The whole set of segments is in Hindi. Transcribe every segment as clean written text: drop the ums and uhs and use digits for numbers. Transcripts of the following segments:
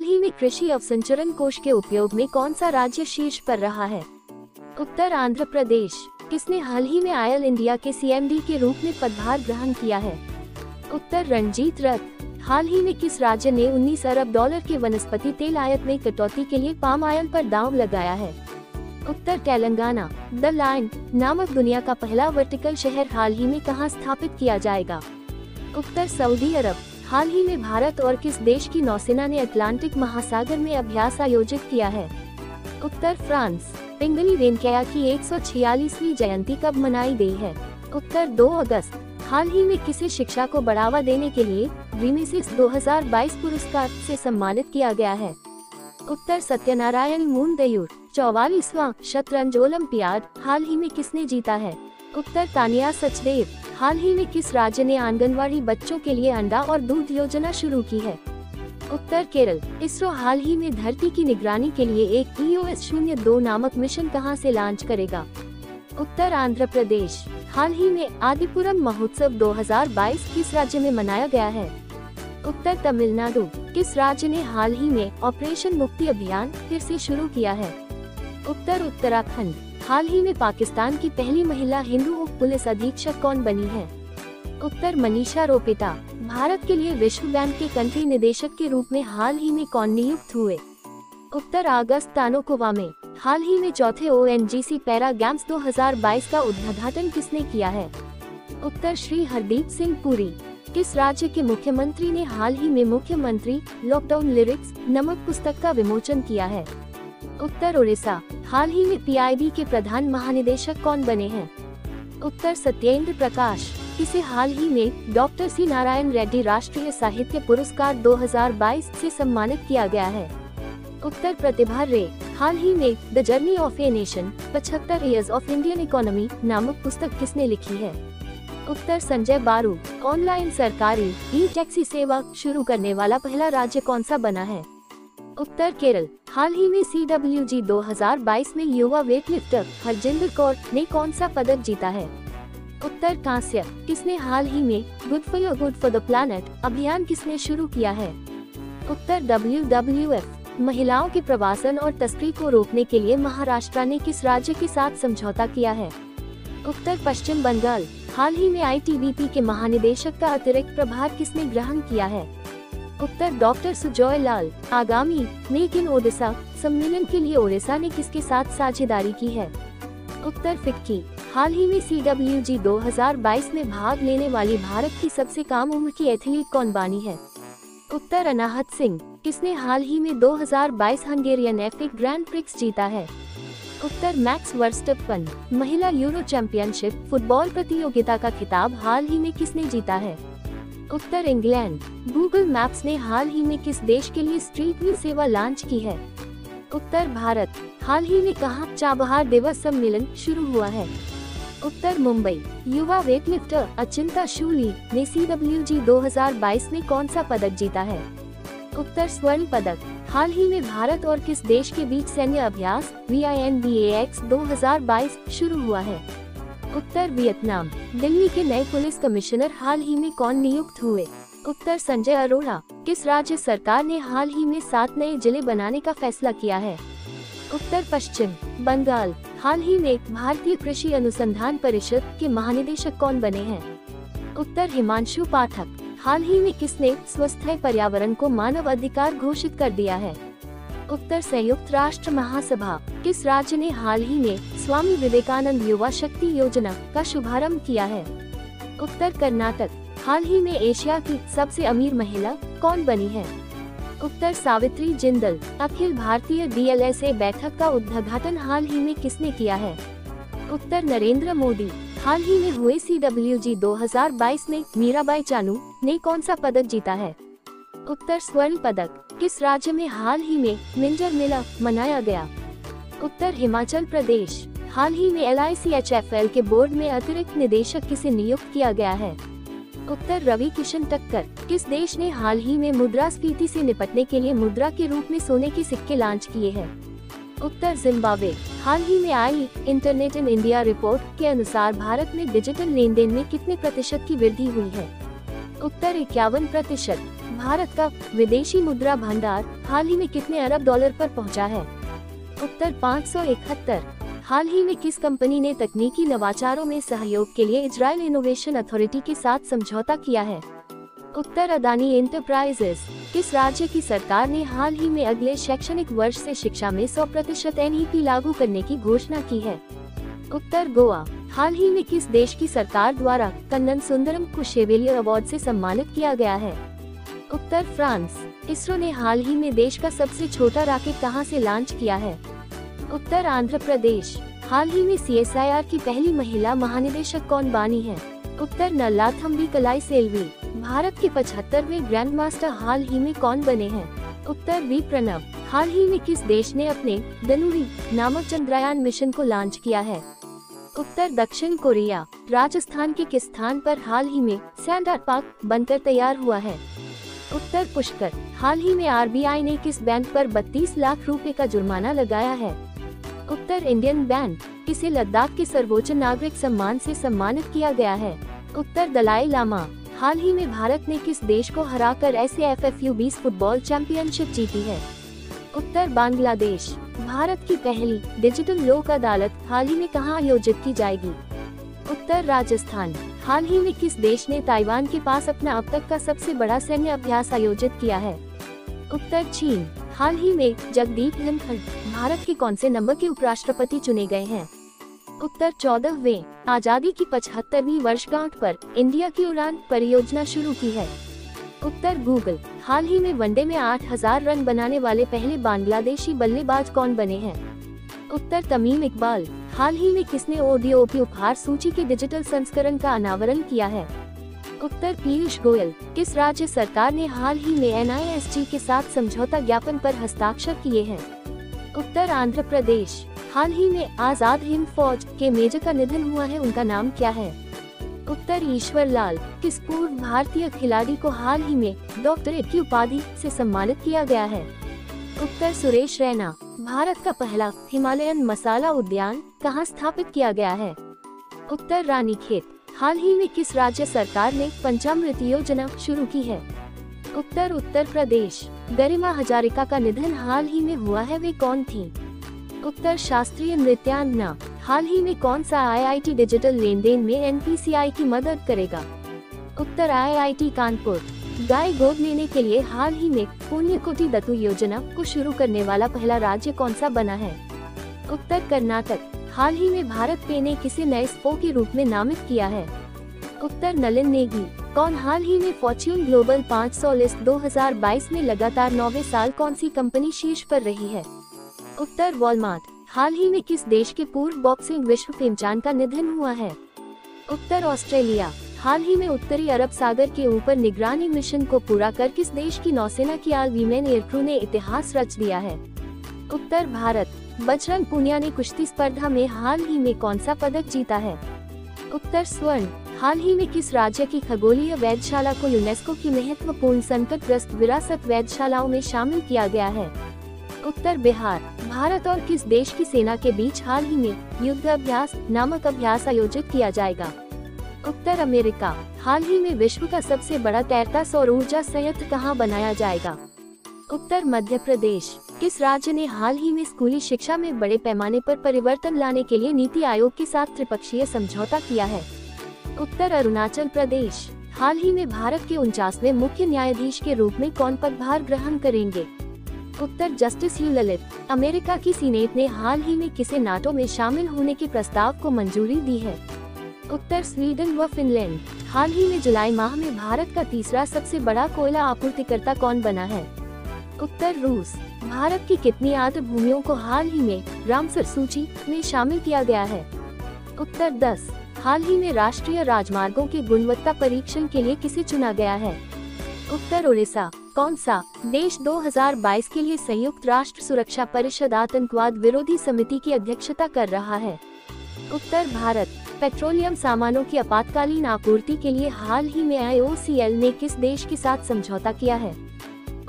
ही में कृषि अवसंरचना कोष के उपयोग में कौन सा राज्य शीर्ष पर रहा है? उत्तर आंध्र प्रदेश। किसने हाल ही में आयल इंडिया के सीएमडी के रूप में पदभार ग्रहण किया है? उत्तर रणजीत रथ। हाल ही में किस राज्य ने 19 अरब डॉलर के वनस्पति तेल आयात में कटौती के लिए पाम ऑयल पर दांव लगाया है? उत्तर तेलंगाना। द लाइन नामक दुनिया का पहला वर्टिकल शहर हाल ही में कहां स्थापित किया जाएगा? उत्तर सऊदी अरब। हाल ही में भारत और किस देश की नौसेना ने अटलांटिक महासागर में अभ्यास आयोजित किया है? उत्तर फ्रांस। पिंगली वेंकैया की 146वीं जयंती कब मनाई गई है? उत्तर 2 अगस्त। हाल ही में किसे शिक्षा को बढ़ावा देने के लिए रीनेसेंस 2022 पुरस्कार से सम्मानित किया गया है? उत्तर सत्यनारायण मूनदेयूर। 44वां शतरंज ओलंपियाड हाल ही में किसने जीता है? उत्तर तानिया सचदेव। हाल ही में किस राज्य ने आंगनवाड़ी बच्चों के लिए अंडा और दूध योजना शुरू की है? उत्तर केरल। इसरो हाल ही में धरती की निगरानी के लिए एक EOS-02 नामक मिशन कहां से लॉन्च करेगा? उत्तर आंध्र प्रदेश। हाल ही में आदिपुरम महोत्सव 2022 किस राज्य में मनाया गया है? उत्तर तमिलनाडु। किस राज्य ने हाल ही में ऑपरेशन मुक्ति अभियान फिर से शुरू किया है? उत्तर उत्तराखंड। हाल ही में पाकिस्तान की पहली महिला हिंदू उप पुलिस अधीक्षक कौन बनी है? उत्तर मनीषा रोपेटा। भारत के लिए विश्व बैंक के कंट्री निदेशक के रूप में हाल ही में कौन नियुक्त हुए? उत्तर अगस्त तानोकुवामे। हाल ही में चौथे ONGC पैरा गेम्स 2022 का उद्घाटन किसने किया है? उत्तर श्री हरदीप सिंह पुरी। किस राज्य के मुख्यमंत्री ने हाल ही में मुख्यमंत्री लॉकडाउन लिरिक्स नामक पुस्तक का विमोचन किया है? उत्तर उड़ीसा। हाल ही में PIB के प्रधान महानिदेशक कौन बने हैं? उत्तर सत्येंद्र प्रकाश। इसे हाल ही में डॉक्टर सी नारायण रेड्डी राष्ट्रीय साहित्य पुरस्कार 2022 से सम्मानित किया गया है? उत्तर प्रतिभा रे। हाल ही में the journey of a nation 75 years of Indian economy नामक पुस्तक किसने लिखी है? उत्तर संजय बारू। ऑनलाइन सरकारी ई-टैक्सी सेवा शुरू करने वाला पहला राज्य कौन सा बना है? उत्तर केरल। हाल ही में CWG 2022 में युवा वेटलिफ्टर हरजिंदर कौर ने कौन सा पदक जीता है? उत्तर कांस्य। किसने हाल ही में गुड फॉर द प्लैनेट अभियान किसने शुरू किया है? उत्तर WWF। महिलाओं के प्रवासन और तस्करी को रोकने के लिए महाराष्ट्र ने किस राज्य के साथ समझौता किया है? उत्तर पश्चिम बंगाल। हाल ही में ITBP के महानिदेशक का अतिरिक्त प्रभार किसने ग्रहण किया है? उत्तर डॉक्टर सुजॉय लाल। आगामी मेक इन ओडिशा सम्मेलन के लिए ओडिशा ने किसके साथ साझेदारी की है? उत्तर फिक्की। हाल ही में CWG 2022 में भाग लेने वाली भारत की सबसे कम उम्र की एथलीट कौन बनी है? उत्तर अनाहत सिंह। किसने हाल ही में 2022 हंगेरियन F1 ग्रैंड प्रिक्स जीता है? उत्तर मैक्स वर्स्टप्पन। महिला यूरो चैंपियनशिप फुटबॉल प्रतियोगिता का खिताब हाल ही में किसने जीता है? उत्तर इंग्लैंड। गूगल मैप्स ने हाल ही में किस देश के लिए स्ट्रीट व्यू सेवा लॉन्च की है? उत्तर भारत। हाल ही में कहां चाबहार दिवस सम्मेलन शुरू हुआ है? उत्तर मुंबई। युवा वेटलिफ्टर अचिंता शूली ने CWG 2022 में कौन सा पदक जीता है? उत्तर स्वर्ण पदक। हाल ही में भारत और किस देश के बीच सैन्य अभ्यास VINBAX 2022 शुरू हुआ है? उत्तर वियतनाम। दिल्ली के नए पुलिस कमिश्नर हाल ही में कौन नियुक्त हुए? उत्तर संजय अरोड़ा। किस राज्य सरकार ने हाल ही में 7 नए जिले बनाने का फैसला किया है? उत्तर पश्चिम बंगाल। हाल ही में भारतीय कृषि अनुसंधान परिषद के महानिदेशक कौन बने हैं? उत्तर हिमांशु पाठक। हाल ही में किसने स्वस्थ पर्यावरण को मानव अधिकार घोषित कर दिया है? उत्तर संयुक्त राष्ट्र महासभा। किस राज्य ने हाल ही में स्वामी विवेकानंद युवा शक्ति योजना का शुभारंभ किया है? उत्तर कर्नाटक। हाल ही में एशिया की सबसे अमीर महिला कौन बनी है? उत्तर सावित्री जिंदल। अखिल भारतीय DLSA बैठक का उद्घाटन हाल ही में किसने किया है? उत्तर नरेंद्र मोदी। हाल ही में हुए CWG 2022 में मीराबाई चानू ने कौन सा पदक जीता है? उत्तर स्वर्ण पदक। किस राज्य में हाल ही में मिंजर मेला मनाया गया? उत्तर हिमाचल प्रदेश। हाल ही में LICHFL के बोर्ड में अतिरिक्त निदेशक किसे नियुक्त किया गया है? उत्तर रवि किशन टक्कर। किस देश ने हाल ही में मुद्रास्फीति से निपटने के लिए मुद्रा के रूप में सोने के सिक्के लॉन्च किए हैं? उत्तर जिम्बाब्वे। हाल ही में आई इंटरनेट इन इंडिया रिपोर्ट के अनुसार भारत में डिजिटल लेन देन में कितने प्रतिशत की वृद्धि हुई है? उत्तर 51%। भारत का विदेशी मुद्रा भंडार हाल ही में कितने अरब डॉलर पर पहुंचा है? उत्तर 571। हाल ही में किस कंपनी ने तकनीकी नवाचारों में सहयोग के लिए इजराइल इनोवेशन अथॉरिटी के साथ समझौता किया है? उत्तर अदानी एंटरप्राइजेस। किस राज्य की सरकार ने हाल ही में अगले शैक्षणिक वर्ष से शिक्षा में 100% NEP लागू करने की घोषणा की है? उत्तर गोवा। हाल ही में किस देश की सरकार द्वारा कन्नन सुंदरम को शेवेलियर अवार्ड से सम्मानित किया गया है? उत्तर फ्रांस। इसरो ने हाल ही में देश का सबसे छोटा रॉकेट कहां से लॉन्च किया है? उत्तर आंध्र प्रदेश। हाल ही में CSIR की पहली महिला महानिदेशक कौन बनी है? उत्तर नल्लाथम्बी कलाई सेल्वी। भारत के 75वें ग्रैंड मास्टर हाल ही में कौन बने हैं? उत्तर वी प्रणव। हाल ही में किस देश ने अपने धनुरी नामक चंद्रयान मिशन को लॉन्च किया है? उत्तर दक्षिण कोरिया। राजस्थान के किस स्थान पर हाल ही में सैंड पार्क बनकर तैयार हुआ है? उत्तर पुष्कर। हाल ही में RBI ने किस बैंक पर 32 लाख रुपए का जुर्माना लगाया है? उत्तर इंडियन बैंक। किसे लद्दाख के सर्वोच्च नागरिक सम्मान से सम्मानित किया गया है? उत्तर दलाई लामा। हाल ही में भारत ने किस देश को हराकर SAFFU 20 फुटबॉल चैंपियनशिप जीती है? उत्तर बांग्लादेश। भारत की पहली डिजिटल लोक अदालत हाल ही में कहां आयोजित की जाएगी? उत्तर राजस्थान। हाल ही में किस देश ने ताइवान के पास अपना अब तक का सबसे बड़ा सैन्य अभ्यास आयोजित किया है? उत्तर चीन। हाल ही में जगदीप धनखड़ भारत के कौन से नंबर के उपराष्ट्रपति चुने गए हैं? उत्तर 14वें। आजादी की 75वीं वर्षगांठ पर इंडिया की उड़ान परियोजना शुरू की है? उत्तर गूगल। हाल ही में वनडे में 8000 रन बनाने वाले पहले बांग्लादेशी बल्लेबाज कौन बने हैं? उत्तर तमीम इकबाल। हाल ही में किसने ODOP उपहार सूची के डिजिटल संस्करण का अनावरण किया है? उत्तर पीयूष गोयल। किस राज्य सरकार ने हाल ही में NISG के साथ समझौता ज्ञापन पर हस्ताक्षर किए हैं? उत्तर आंध्र प्रदेश। हाल ही में आजाद हिंद फौज के मेजर का निधन हुआ है, उनका नाम क्या है? उत्तर ईश्वर लाल। किस पूर्व भारतीय खिलाड़ी को हाल ही में डॉक्टरेट की उपाधि से सम्मानित किया गया है? उत्तर सुरेश रैना। भारत का पहला हिमालयन मसाला उद्यान कहां स्थापित किया गया है? उत्तर रानीखेत। हाल ही में किस राज्य सरकार ने पंचामृत योजना शुरू की है? उत्तर उत्तर प्रदेश। गरिमा हजारिका का निधन हाल ही में हुआ है, वे कौन थी? उत्तर शास्त्रीय नृत्यांगना। हाल ही में कौन सा IIT डिजिटल लेन देन में NPCI की मदद करेगा? उत्तर IIT कानपुर। गाय गोद लेने के लिए हाल ही में पुण्यकोटि दत्तू योजना को शुरू करने वाला पहला राज्य कौन सा बना है? उत्तर कर्नाटक। हाल ही में भारत पे ने किसे नए स्पो के रूप में नामित किया है? उत्तर नलिन नेगी। कौन हाल ही में फॉर्च्यून ग्लोबल 500 लिस्ट 2022 में लगातार 9वें साल कौन सी कंपनी शीर्ष पर रही है? उत्तर वॉलमार्ट। हाल ही में किस देश के पूर्व बॉक्सिंग विश्व चैंपियन का निधन हुआ है? उत्तर ऑस्ट्रेलिया। हाल ही में उत्तरी अरब सागर के ऊपर निगरानी मिशन को पूरा कर किस देश की नौसेना की ऑल वीमेन एयरक्रू ने इतिहास रच दिया है? उत्तर भारत। बजरंग पूनिया ने कुश्ती स्पर्धा में हाल ही में कौन सा पदक जीता है? उत्तर स्वर्ण। हाल ही में किस राज्य की खगोलीय वेधशाला को यूनेस्को की महत्वपूर्ण संकटग्रस्त विरासत वेधशालाओं में शामिल किया गया है? उत्तर बिहार। भारत और किस देश की सेना के बीच हाल ही में युद्ध अभ्यास नामक अभ्यास आयोजित किया जाएगा? उत्तर अमेरिका। हाल ही में विश्व का सबसे बड़ा तैरता सौर ऊर्जा संयंत्र कहां बनाया जाएगा? उत्तर मध्य प्रदेश। किस राज्य ने हाल ही में स्कूली शिक्षा में बड़े पैमाने पर परिवर्तन लाने के लिए नीति आयोग के साथ त्रिपक्षीय समझौता किया है? उत्तर अरुणाचल प्रदेश। हाल ही में भारत के 49वें मुख्य न्यायाधीश के रूप में कौन पदभार ग्रहण करेंगे? उत्तर जस्टिस यू ललित। अमेरिका की सीनेट ने हाल ही में किसे नाटो में शामिल होने के प्रस्ताव को मंजूरी दी है? उत्तर स्वीडन व फिनलैंड। हाल ही में जुलाई माह में भारत का तीसरा सबसे बड़ा कोयला आपूर्तिकर्ता कौन बना है? उत्तर रूस। भारत की कितनी आर्द्र भूमियों को हाल ही में रामसर सूची में शामिल किया गया है? उत्तर 10। हाल ही में राष्ट्रीय राजमार्गों के गुणवत्ता परीक्षण के लिए किसे चुना गया है? उत्तर उड़ीसा। कौन सा देश 2022 के लिए संयुक्त राष्ट्र सुरक्षा परिषद आतंकवाद विरोधी समिति की अध्यक्षता कर रहा है? उत्तर भारत। पेट्रोलियम सामानों की आपातकालीन आपूर्ति के लिए हाल ही में IOCL ने किस देश के साथ समझौता किया है?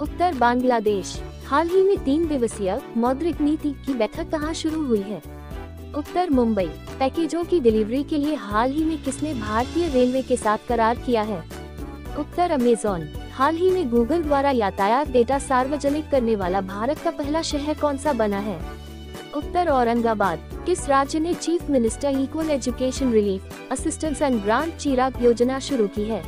उत्तर बांग्लादेश। हाल ही में 3 दिवसीय मौद्रिक नीति की बैठक कहां शुरू हुई है? उत्तर मुंबई। पैकेजों की डिलीवरी के लिए हाल ही में किसने भारतीय रेलवे के साथ करार किया है? उत्तर अमेज़न। हाल ही में गूगल द्वारा यातायात डेटा सार्वजनिक करने वाला भारत का पहला शहर कौन सा बना है? उत्तर औरंगाबाद। किस राज्य ने chief minister equal education relief assistance and grant Chirag योजना शुरू की है?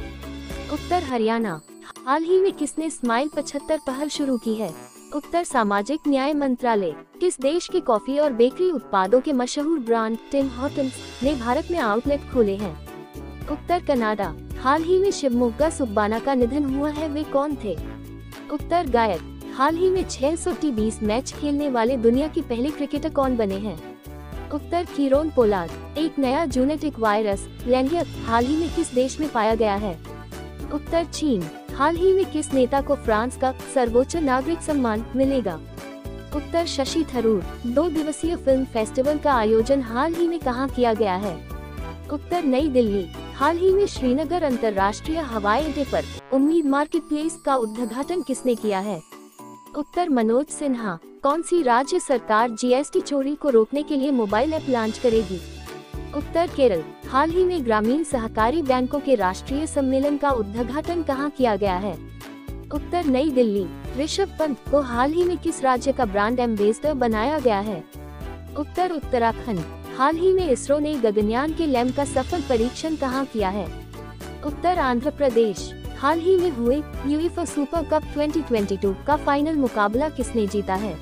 उत्तर हरियाणा। हाल ही में किसने स्माइल 75 पहल शुरू की है? उत्तर सामाजिक न्याय मंत्रालय। किस देश के कॉफी और बेकरी उत्पादों के मशहूर ब्रांड टिम हॉर्टन्स ने भारत में आउटलेट खोले हैं? उत्तर कनाडा। हाल ही में शिवमोग्गा सुब्बाना का निधन हुआ है, वे कौन थे? उत्तर गायक। हाल ही में 620 मैच खेलने वाले दुनिया के पहले क्रिकेटर कौन बने हैं? उत्तर कीरोन पोलार्ड। एक नया जेनेटिक वायरस लैंगिक हाल ही में किस देश में पाया गया है? उत्तर चीन। हाल ही में किस नेता को फ्रांस का सर्वोच्च नागरिक सम्मान मिलेगा? उत्तर शशि थरूर। 2 दिवसीय फिल्म फेस्टिवल का आयोजन हाल ही में कहां किया गया है? उत्तर नई दिल्ली। हाल ही में श्रीनगर अंतर्राष्ट्रीय हवाई अड्डे पर उम्मीद मार्केट प्लेस का उद्घाटन किसने किया है? उत्तर मनोज सिन्हा। कौन सी राज्य सरकार जीएसटी चोरी को रोकने के लिए मोबाइल ऐप लॉन्च करेगी? उत्तर केरल। हाल ही में ग्रामीण सहकारी बैंकों के राष्ट्रीय सम्मेलन का उद्घाटन कहां किया गया है? उत्तर नई दिल्ली। ऋषभ पंत को हाल ही में किस राज्य का ब्रांड एम्बेसडर बनाया गया है? उत्तर उत्तराखंड। हाल ही में इसरो ने गगनयान के लैंब का सफल परीक्षण कहां किया है? उत्तर आंध्र प्रदेश। हाल ही में हुए यूएफए सुपर कप 2022 का फाइनल मुकाबला किसने जीता है?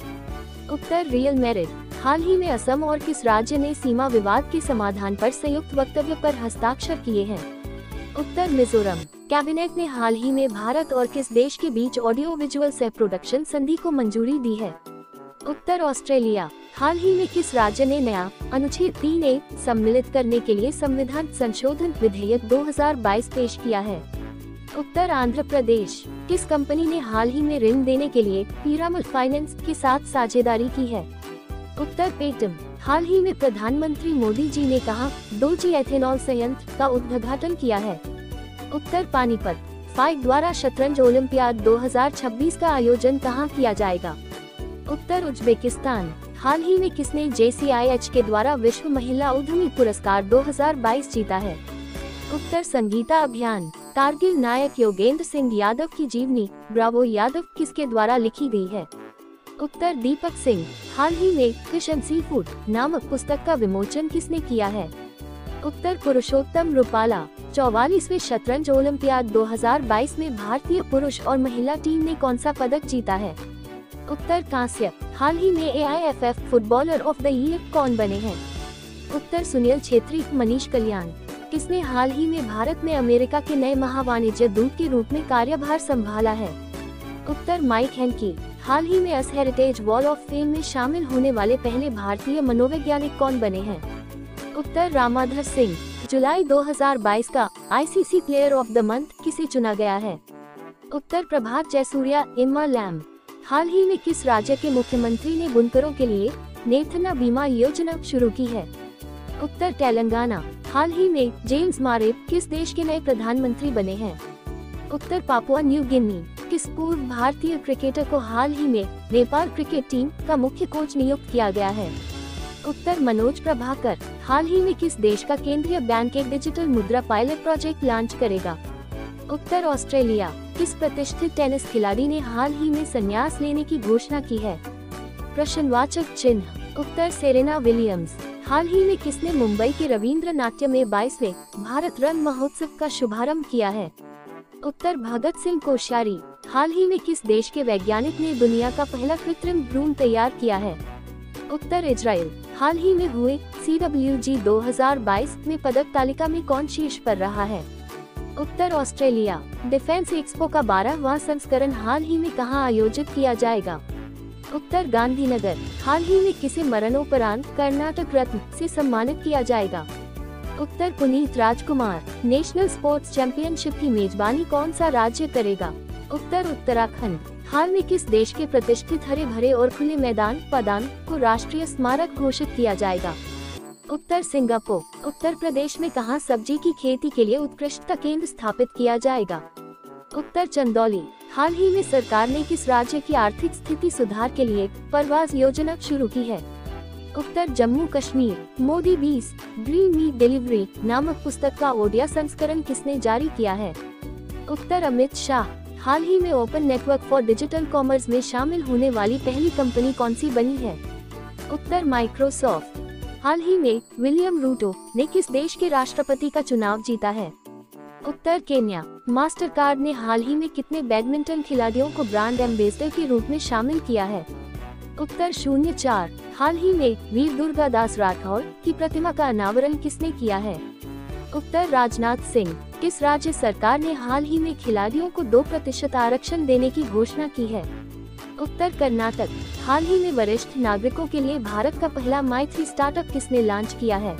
उत्तर रियल मैड्रिड। हाल ही में असम और किस राज्य ने सीमा विवाद के समाधान पर संयुक्त वक्तव्य पर हस्ताक्षर किए हैं? उत्तर मिजोरम। कैबिनेट ने हाल ही में भारत और किस देश के बीच ऑडियो विजुअल सह प्रोडक्शन संधि को मंजूरी दी है? उत्तर ऑस्ट्रेलिया। हाल ही में किस राज्य ने नया अनुच्छेद 3A सम्मिलित करने के लिए संविधान संशोधन विधेयक 2022 पेश किया है? उत्तर आंध्र प्रदेश। किस कंपनी ने हाल ही में ऋण देने के लिए पिरामल फाइनेंस के साथ साझेदारी की है? उत्तर पेटीएम। हाल ही में प्रधानमंत्री मोदी जी ने कहा 2G एथेनॉल संयंत्र का उद्घाटन किया है? उत्तर पानीपत। फाइक द्वारा शतरंज ओलंपियाड 2026 का आयोजन कहां किया जाएगा? उत्तर उज्बेकिस्तान। हाल ही में किसने JCIH के द्वारा विश्व महिला उद्यमी पुरस्कार 2022 जीता है? उत्तर संगीता अभियान। कारगिल नायक योगेंद्र सिंह यादव की जीवनी ब्रावो यादव किसके द्वारा लिखी गई है? उत्तर दीपक सिंह। हाल ही में फिश एंड सी फूड नामक पुस्तक का विमोचन किसने किया है? उत्तर पुरुषोत्तम रूपाला। 44वें शतरंज ओलंपियाड 2022 में भारतीय पुरुष और महिला टीम ने कौन सा पदक जीता है? उत्तर कांस्य। हाल ही में AIFF footballer of the year कौन बने हैं? उत्तर सुनील छेत्री। मनीष कल्याण। किसने हाल ही में भारत में अमेरिका के नए महावाणिज्य दूत के रूप में कार्यभार संभाला है? उत्तर माइक हेनकी। हाल ही में अस हेरिटेज वॉल ऑफ फेम में शामिल होने वाले पहले भारतीय मनोवैज्ञानिक कौन बने हैं? उत्तर रामाधर सिंह। जुलाई 2022 का ICC player of the month किसे चुना गया है? उत्तर प्रभात जयसूर्या इम्मा लैम। हाल ही में किस राज्य के मुख्यमंत्री ने बुनकरों के लिए नेथना बीमा योजना शुरू की है? उत्तर तेलंगाना। हाल ही में जेम्स मारेप किस देश के नए प्रधानमंत्री बने हैं? उत्तर पापुआ न्यू गिनी। किस पूर्व भारतीय क्रिकेटर को हाल ही में नेपाल क्रिकेट टीम का मुख्य कोच नियुक्त किया गया है? उत्तर मनोज प्रभाकर। हाल ही में किस देश का केंद्रीय बैंक एक डिजिटल मुद्रा पायलट प्रोजेक्ट लॉन्च करेगा? उत्तर ऑस्ट्रेलिया। किस प्रतिष्ठित टेनिस खिलाड़ी ने हाल ही में संन्यास लेने की घोषणा की है? प्रश्नवाचक चिन्ह। उत्तर सेरेना विलियम्स। हाल ही में किसने मुंबई के रविंद्र नाट्य में 22वें भारत रंग महोत्सव का शुभारंभ किया है? उत्तर भगत सिंह कोश्यारी। हाल ही में किस देश के वैज्ञानिक ने दुनिया का पहला कृत्रिम भ्रूण तैयार किया है? उत्तर इजराइल। हाल ही में हुए CWG 2022 में पदक तालिका में कौन शीर्ष पर रहा है? उत्तर ऑस्ट्रेलिया। डिफेंस एक्सपो का 12वां संस्करण हाल ही में कहां आयोजित किया जाएगा? उत्तर गांधीनगर। हाल ही में किसे मरणोपरांत कर्नाटक रत्न से सम्मानित किया जाएगा? उत्तर पुनीत राजकुमार। नेशनल स्पोर्ट्स चैंपियनशिप की मेजबानी कौन सा राज्य करेगा? उत्तर उत्तराखंड। हाल में किस देश के प्रतिष्ठित हरे भरे और खुले मैदान पदान को राष्ट्रीय स्मारक घोषित किया जाएगा? उत्तर सिंगापुर। उत्तर प्रदेश में कहां सब्जी की खेती के लिए उत्कृष्टता केंद्र स्थापित किया जाएगा? उत्तर चंदौली। हाल ही में सरकार ने किस राज्य की आर्थिक स्थिति सुधार के लिए परवाज योजना शुरू की है? उत्तर Jammu Kashmir. Modi 20 green meet delivery नामक पुस्तक का ओडिया संस्करण किसने जारी किया है? उत्तर अमित शाह। हाल ही में open network for digital commerce में शामिल होने वाली पहली कंपनी कौन सी बनी है? उत्तर माइक्रोसॉफ्ट। हाल ही में विलियम रूटो ने किस देश के राष्ट्रपति का चुनाव जीता है? उत्तर केन्या। मास्टरकार्ड ने हाल ही में कितने बैडमिंटन खिलाड़ियों को ब्रांड एम्बेसडर के रूप में शामिल किया है? उत्तर 04। हाल ही में वीर दुर्गादास राठौर की प्रतिमा का अनावरण किसने किया है? उत्तर राजनाथ सिंह। किस राज्य सरकार ने हाल ही में खिलाड़ियों को 2% आरक्षण देने की घोषणा की है? उत्तर कर्नाटक। हाल ही में वरिष्ठ नागरिकों के लिए भारत का पहला माई3 स्टार्टअप किसने लॉन्च किया है?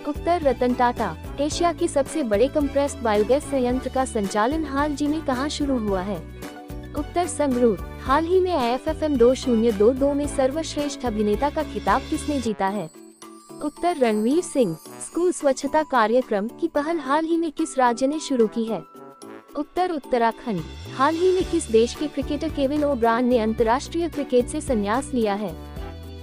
उत्तर रतन टाटा। एशिया के सबसे बड़े कंप्रेस्ड बायोगैस संयंत्र का संचालन हाल ही में कहां शुरू हुआ है? उत्तर संगरूर। हाल ही में IFFM 2022 में सर्वश्रेष्ठ अभिनेता का खिताब किसने जीता है? उत्तर रणवीर सिंह। स्कूल स्वच्छता कार्यक्रम की पहल हाल ही में किस राज्य ने शुरू की है? उत्तर उत्तराखंड। हाल ही में किस देश के क्रिकेटर केविन ओब्रायन ने अंतर्राष्ट्रीय क्रिकेट से संन्यास लिया है?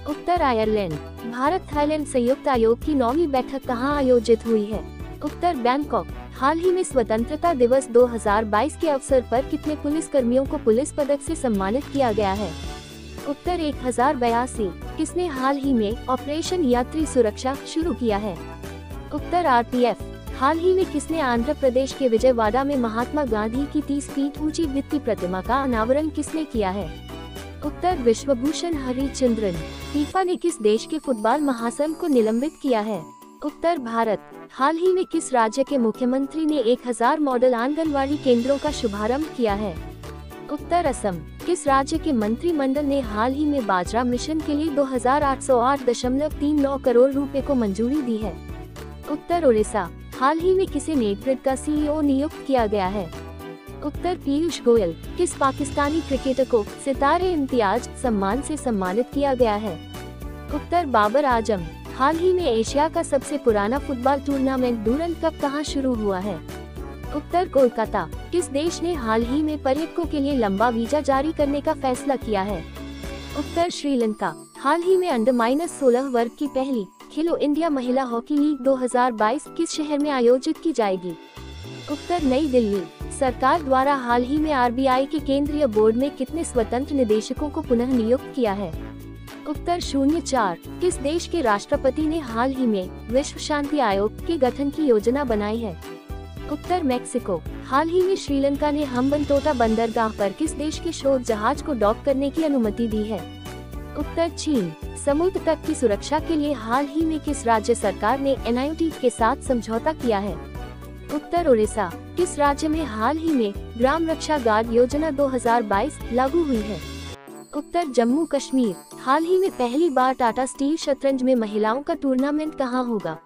उत्तर आयरलैंड। भारत थाईलैंड संयुक्त आयोग की 9वीं बैठक कहां आयोजित हुई है? उत्तर बैंकॉक। हाल ही में स्वतंत्रता दिवस 2022 के अवसर पर कितने पुलिस कर्मियों को पुलिस पदक से सम्मानित किया गया है? उत्तर 1082। किसने हाल ही में ऑपरेशन यात्री सुरक्षा शुरू किया है? उत्तर RPF। हाल ही में किसने आंध्र प्रदेश के विजयवाड़ा में महात्मा गांधी की 30 फीट ऊंची भित्ति प्रतिमा का अनावरण किसने किया है? उत्तर विश्वभूषण हरिचंद्रन। फीफा ने किस देश के फुटबॉल महासंघ को निलंबित किया है? उत्तर भारत। हाल ही में किस राज्य के मुख्यमंत्री ने 1000 मॉडल आंगनवाड़ी केंद्रों का शुभारंभ किया है? उत्तर असम। किस राज्य के मंत्रिमंडल ने हाल ही में बाजरा मिशन के लिए 2808.39 करोड़ रुपए को मंजूरी दी है? उत्तर उड़ीसा। हाल ही में किसे नेटग्रिड का CEO नियुक्त किया गया है? उत्तर पीयूष गोयल। किस पाकिस्तानी क्रिकेटर को सितारे इम्तियाज सम्मान से सम्मानित किया गया है? उत्तर बाबर आजम। हाल ही में एशिया का सबसे पुराना फुटबॉल टूर्नामेंट डूरंड कप कहां शुरू हुआ है? उत्तर कोलकाता। किस देश ने हाल ही में पर्यटकों के लिए लंबा वीजा जारी करने का फैसला किया है? उत्तर श्रीलंका। हाल ही में अंडर-16 वर्ग की पहली खेलो इंडिया महिला हॉकी लीग 2022 किस शहर में आयोजित की जाएगी? उत्तर नई दिल्ली। सरकार द्वारा हाल ही में RBI के केंद्रीय बोर्ड में कितने स्वतंत्र निदेशकों को पुनः नियुक्त किया है? उत्तर 04। किस देश के राष्ट्रपति ने हाल ही में विश्व शांति आयोग के गठन की योजना बनाई है? उत्तर मेक्सिको। हाल ही में श्रीलंका ने हम्बनटोटा बंदरगाह पर किस देश के शोध जहाज को डॉक करने की अनुमति दी है? उत्तर चीन। समुद्र तट की सुरक्षा के लिए हाल ही में किस राज्य सरकार ने NIT के साथ समझौता किया है? उत्तर उड़ीसा। किस राज्य में हाल ही में ग्राम रक्षा गार्ड योजना 2022 लागू हुई है? उत्तर जम्मू कश्मीर। हाल ही में पहली बार टाटा स्टील शतरंज में महिलाओं का टूर्नामेंट कहां होगा?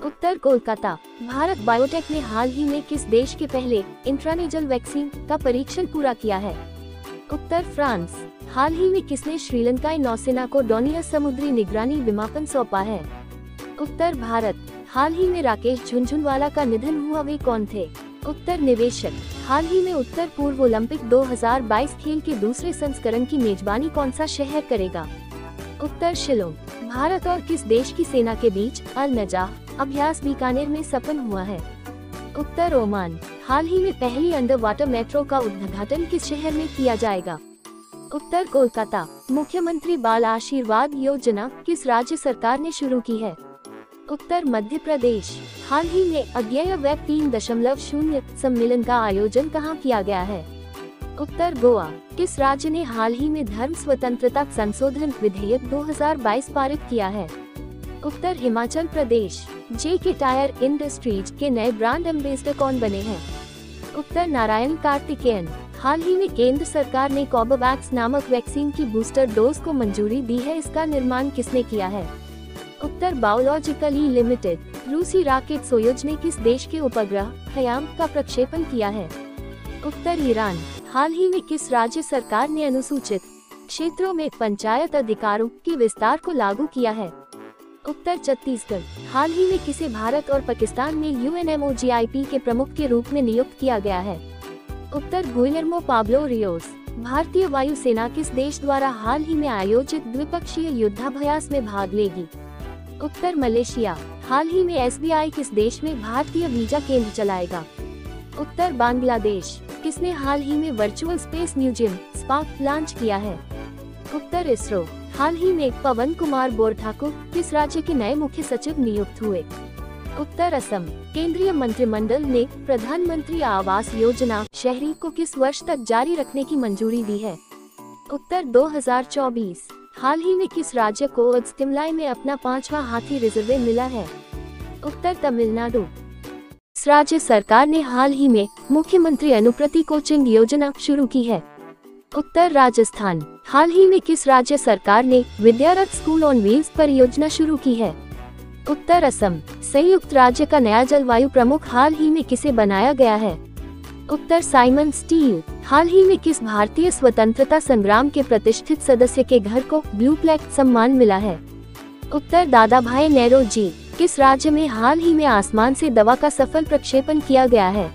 उत्तर कोलकाता। भारत बायोटेक ने हाल ही में किस देश के पहले इंट्रानेजल वैक्सीन का परीक्षण पूरा किया है? उत्तर फ्रांस। हाल ही में किसने श्रीलंकाई नौसेना को डोनियर समुद्री निगरानी विमापन सौंपा है? उत्तर भारत। हाल ही में राकेश झुनझुनवाला का निधन हुआ, वे कौन थे? उत्तर निवेशक। हाल ही में उत्तर पूर्व ओलंपिक 2022 खेल के दूसरे संस्करण की मेजबानी कौन सा शहर करेगा? उत्तर शिलोंग। भारत और किस देश की सेना के बीच अल नजाह अभ्यास बीकानेर में संपन्न हुआ है? उत्तर ओमान। हाल ही में पहली अंडर वाटर मेट्रो का उद्घाटन किस शहर में किया जाएगा? उत्तर कोलकाता। मुख्यमंत्री बाल आशीर्वाद योजना किस राज्य सरकार ने शुरू की है? उत्तर मध्य प्रदेश। हाल ही में अज्ञेय वेब 3.0 सम्मेलन का आयोजन कहां किया गया है? उत्तर गोवा। किस राज्य ने हाल ही में धर्म स्वतंत्रता संशोधन विधेयक 2022 पारित किया है? उत्तर Himachal Pradesh. JK tyre industries के नए ब्रांड एम्बेसडर कौन बने हैं? उत्तर नारायण कार्तिकेयन। हाल ही में केंद्र सरकार ने कोवोवैक्स नामक वैक्सीन की बूस्टर डोज को मंजूरी दी है, इसका निर्माण किसने किया है? उत्तर बायोलॉजिकली लिमिटेड। रूसी रॉकेट सोयुज ने किस देश के उपग्रह खयाम का प्रक्षेपण किया है? उत्तर ईरान। हाल ही में किस राज्य सरकार ने अनुसूचित क्षेत्रों में पंचायत अधिकारों के विस्तार को लागू किया है? उत्तर छत्तीसगढ़। हाल ही में किसे भारत और पाकिस्तान में UNMOGIP के प्रमुख के रूप में नियुक्त किया गया है? उत्तर गुइलेर्मो पाब्लो रियोस। भारतीय वायुसेना किस देश द्वारा हाल ही में आयोजित द्विपक्षीय युद्धाभ्यास में भाग लेगी? उत्तर मलेशिया। हाल ही में SBI किस देश में भारतीय वीजा केंद्र चलाएगा? उत्तर बांग्लादेश। किसने हाल ही में virtual space museum spark launch किया है? उत्तर इसरो। हाल ही में पवन कुमार बोरठाकुर किस राज्य के नए मुख्य सचिव नियुक्त हुए? उत्तर असम। केंद्रीय मंत्रिमंडल ने प्रधानमंत्री आवास योजना शहरी को किस वर्ष तक जारी रखने की मंजूरी दी है? उत्तर 2024। हाल ही में किस राज्य को तिमलाई में अपना 5वां हाथी रिजर्व मिला है? उत्तर तमिलनाडु। इस राज्य सरकार ने हाल ही में मुख्यमंत्री अनुप्रति कोचिंग योजना शुरू की है? उत्तर राजस्थान। हाल ही में किस राज्य सरकार ने विद्यारथ स्कूल ऑन व्हील्स परियोजना शुरू की है? उत्तर असम। संयुक्त राज्य का नया जलवायु प्रमुख हाल ही में किसे बनाया गया है? उत्तर साइमन स्टील। हाल ही में किस भारतीय स्वतंत्रता संग्राम के प्रतिष्ठित सदस्य के घर को ब्लू प्लेक सम्मान मिला है? उत्तर दादा भाई नौरोजी। किस राज्य में हाल ही में आसमान से दवा का सफल प्रक्षेपण किया गया है?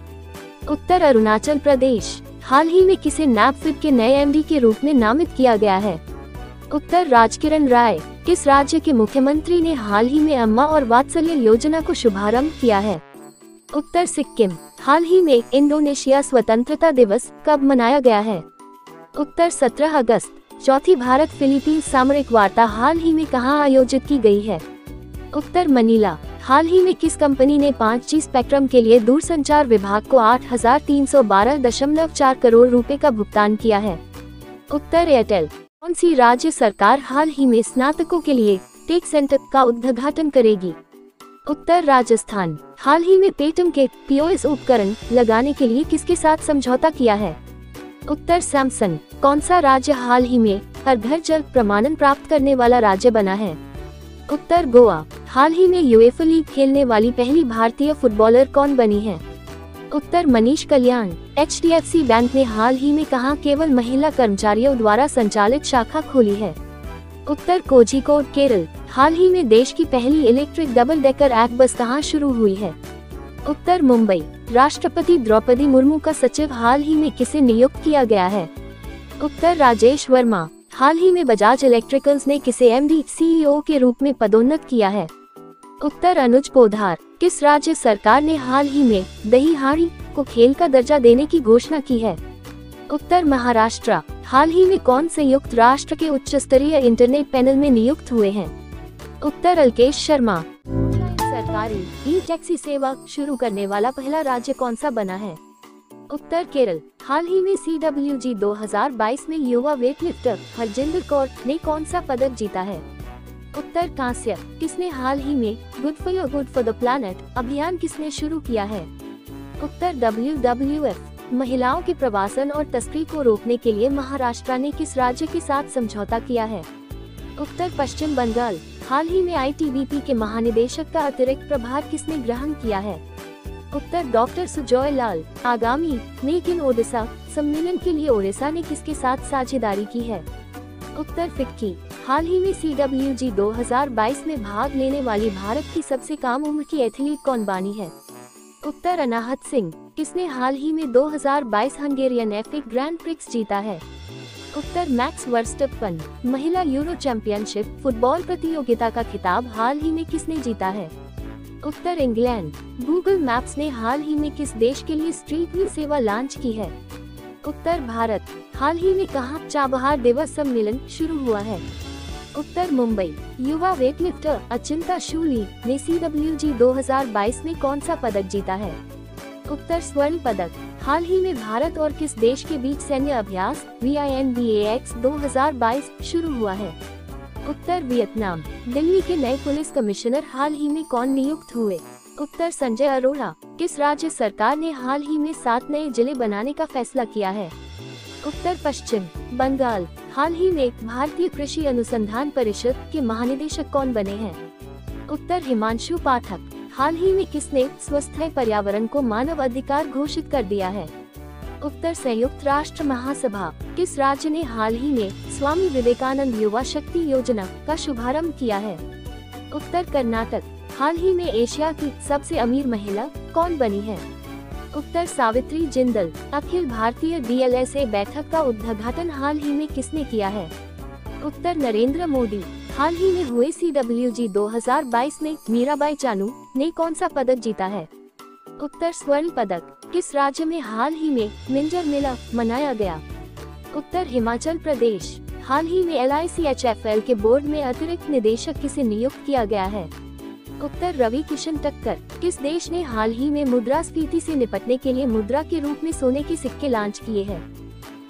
उत्तर अरुणाचल प्रदेश। हाल ही में किसे नैपफिड के नए एमडी के रूप में नामित किया गया है? उत्तर राजकिरण राय। किस राज्य के मुख्यमंत्री ने हाल ही में अम्मा और वात्सल्य योजना को शुभारंभ किया है? उत्तर सिक्किम। हाल ही में इंडोनेशिया स्वतंत्रता दिवस कब मनाया गया है? उत्तर 17 अगस्त। चौथी भारत फिलीपींस सामरिक वार्ता हाल ही में कहां आयोजित की गई है? उत्तर मनीला। हाल ही में किस कंपनी ने 5G स्पेक्ट्रम के लिए दूरसंचार विभाग को 8,312.4 करोड़ रुपए का भुगतान किया है? उत्तर एयरटेल। कौन सी राज्य सरकार हाल ही में स्नातकों के लिए टेक सेंटर का उद्घाटन करेगी? उत्तर राजस्थान। हाल ही में पेटीएम के POS उपकरण लगाने के लिए किसके साथ समझौता किया है? उत्तर सैमसंग। कौन सा राज्य हाल ही में हर घर जल प्रमाणन प्राप्त करने वाला राज्य बना है? उत्तर गोवा। हाल ही में यूएफए लीग खेलने वाली पहली भारतीय फुटबॉलर कौन बनी है? उत्तर मनीष कल्याण। HDFC बैंक ने हाल ही में कहां केवल महिला कर्मचारियों द्वारा संचालित शाखा खोली है? उत्तर कोझिकोड केरल। हाल ही में देश की पहली इलेक्ट्रिक डबल डेकर एक्ट बस कहां शुरू हुई है? उत्तर मुंबई। राष्ट्रपति द्रौपदी मुर्मू का सचिव हाल ही में किसे नियुक्त किया गया है? उत्तर राजेश वर्मा। हाल ही में बजाज इलेक्ट्रिकल्स ने किसे MD CEO के रूप में पदोन्नत किया है? उत्तर अनुज पोद्दार। किस राज्य सरकार ने हाल ही में दही हांडी को खेल का दर्जा देने की घोषणा की है? उत्तर महाराष्ट्र। हाल ही में कौन संयुक्त राष्ट्र के उच्च स्तरीय इंटरनेट पैनल में नियुक्त हुए हैं? उत्तर अल्केश शर्मा। सरकारी ई टैक्सी सेवा शुरू करने वाला पहला राज्य कौन सा बना है? उत्तर केरल। हाल ही में CWG 2022 में युवा वेटलिफ्टर हरजिंदर कौर ने कौन सा पदक जीता है? उत्तर कांस्य। किसने हाल ही में गुड फॉर द प्लैनेट अभियान किसने शुरू किया है? उत्तर WWF। महिलाओं के प्रवासन और तस्करी को रोकने के लिए महाराष्ट्र ने किस राज्य के साथ समझौता किया है? उत्तर पश्चिम बंगाल। हाल ही में ITBP के महानिदेशक का अतिरिक्त प्रभार किसने ग्रहण किया है? उत्तर डॉक्टर सुजॉय लाल। आगामी मेक इन ओडिशा सम्मेलन के लिए ओडिशा ने किसके साथ साझेदारी की है? उत्तर फिक्की। हाल ही में CWG 2022 में भाग लेने वाली भारत की सबसे कम उम्र की एथलीट कौन बनी है? उत्तर अनाहत सिंह। किसने हाल ही में 2022 हंगेरियन F1 ग्रैंड प्रिक्स जीता है? उत्तर मैक्स वर्स्टप्पन। महिला यूरो चैंपियनशिप फुटबॉल प्रतियोगिता का खिताब हाल ही में किसने जीता है? उत्तर इंग्लैंड। गूगल मैप्स ने हाल ही में किस देश के लिए स्ट्रीट व्यू सेवा लॉन्च की है? उत्तर भारत। हाल ही में कहां चाबहार दिवस सम्मेलन शुरू हुआ है? उत्तर मुंबई। युवा वेटलिफ्टर अचिंता शूली ने CWG 2022 में कौन सा पदक जीता है? उत्तर स्वर्ण पदक। हाल ही में भारत और किस देश के बीच सैन्य अभ्यास VINBAX 2022 शुरू हुआ है? उत्तर वियतनाम। दिल्ली के नए पुलिस कमिश्नर हाल ही में कौन नियुक्त हुए? उत्तर संजय अरोड़ा। किस राज्य सरकार ने हाल ही में 7 नए जिले बनाने का फैसला किया है? उत्तर पश्चिम बंगाल। हाल ही में भारतीय कृषि अनुसंधान परिषद के महानिदेशक कौन बने हैं? उत्तर हिमांशु पाठक। हाल ही में किसने स्वस्थ पर्यावरण को मानव अधिकार घोषित कर दिया है? उत्तर संयुक्त राष्ट्र महासभा। किस राज्य ने हाल ही में स्वामी विवेकानंद युवा शक्ति योजना का शुभारंभ किया है? उत्तर कर्नाटक। हाल ही में एशिया की सबसे अमीर महिला कौन बनी है? उत्तर सावित्री जिंदल। अखिल भारतीय DLSA बैठक का उद्घाटन हाल ही में किसने किया है? उत्तर नरेंद्र मोदी। हाल ही में हुए CWG 2022 में मीराबाई चानू ने कौन सा पदक जीता है? उत्तर स्वर्ण पदक। किस राज्य में हाल ही में मिंजर मेला मनाया गया? उत्तर हिमाचल प्रदेश। हाल ही में LICHFL के बोर्ड में अतिरिक्त निदेशक किसे नियुक्त किया गया है? उत्तर रवि किशन टक्कर। किस देश ने हाल ही में मुद्रास्फीति से निपटने के लिए मुद्रा के रूप में सोने के सिक्के लॉन्च किए हैं?